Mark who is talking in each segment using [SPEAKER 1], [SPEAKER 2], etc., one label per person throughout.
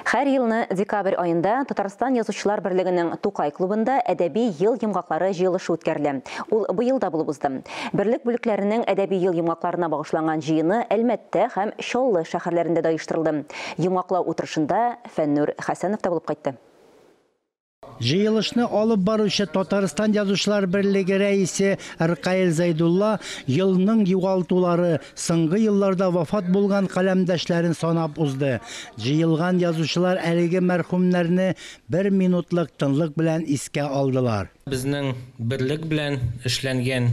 [SPEAKER 1] Her yılını dekabr ayında Татарстан Yazıçılar Birliği'nin Тукай klubunda edebi yıl yımgaqları jıyılışı ötkərli. Ул bu yılda bulub uzdı. Birlik bölüklerinin edebi yıl yımgaqlarına bağışlanan jıyını Elmette hem Şollu şəhərlərində dayıştırıldı. Yımgaqla oturuşunda Fennur Hasanov da bulup qaytdı.
[SPEAKER 2] Jıyılışını alıp barışı Tataristan Yazıçılar Birliği reisi Erkayil Zaydulla yılının yuvaltuları sıngı yıllarda vafat bulgan kalemdeşlerin sanap uzdu. Jıyılgan yazıçılar əligi mərhumlərini bir minutluk tınlık bilen iske aldılar.
[SPEAKER 3] Bizning birlik bilen işlengen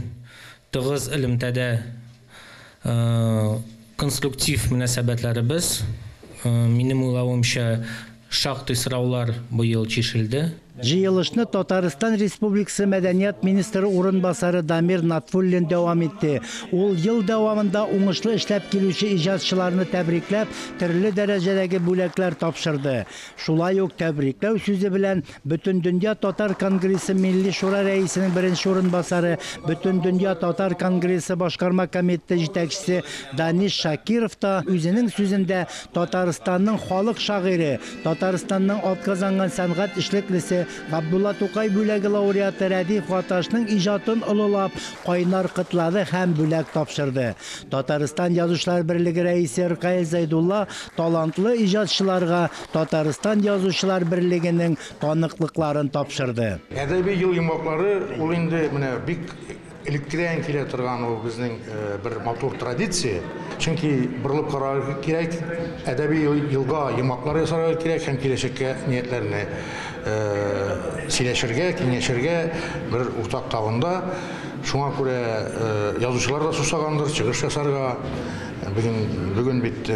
[SPEAKER 3] tığız ilimtede konstruktiv münasebetlerimiz benim uylawımcha şaqti sıravlar bu yıl çeşildi.
[SPEAKER 2] Jıyılışını Tataristan Respublikası Medeniyet Ministri orunbasarı Damir Natfullin devam etti. Ol yıl devamında uğuşlu işlep gelüşü icatçılarını tebriklep, türlü derecedeki bülekler tapşırdı. Şulay yok tebrikler sözü bilen bütün Dünya Tatar Kongresi Milli Şura Reisinin birinci orunbasarı, bütün Dünya Tatar Kongresi Başkarma Komiteti yetekçisi Danish Shakirov da özünün sözünde Tataristan'ın halk şairi, Tataristan'ın alt kazangan sanat işliklisi Abdullah Tokay bülegi laureatı Radif Vataş'ın icatını ılılap, kaynar kıtladı hem bülek tapşırdı. Tataristan Yazıçılar Birliği reisi Erkayil Zaydullah talantlı icatçılarga Tataristan Yazıçılar Birliği'nin tanıklıklarını tapşırdı.
[SPEAKER 4] Edebi yıl yımaqları ol indi bik elektriyen kile turgan o bizning bir motor tradisiya. Çünkü birlik kararı gerek, edebi yılga yımaqlar yasarı gerek hem kileşekke niyetlerini sileşirge, kengeşirge bir ortak tabında. Şuna göre yazıcılar da susagandır, çıkış yasarga. Bugün bit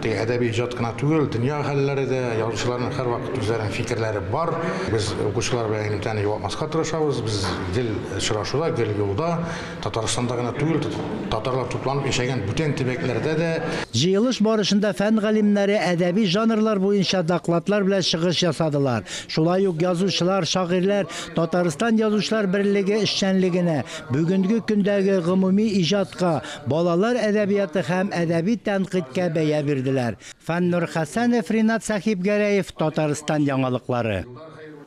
[SPEAKER 4] edebi icad gına tügül, dünya halleri de yazıcıların her vakit üzerine fikirleri var. Biz okuşlar ve imtihanı yapmasına tırışabız. Biz dil şıraşıda, gel yolda, Tataristan'da gına tügül, Tatarlar tutlanıp yaşayan bütün tibeklerde de.
[SPEAKER 2] Jıyılış barışında fen galimleri edebi janrlar boyunca daklatlar bile çıkış yasadılar. Şulay yok yazıcılar, şairler Tataristan Yazıçılar Birliği işçenliğine, bugünkü gündəki gümumi icadqa, balalar edebiyatı hem edebi tenkitke beye verdiler. Fennur Hasanov, Rinat Sahibgereyev, Tataristan Yangalıkları.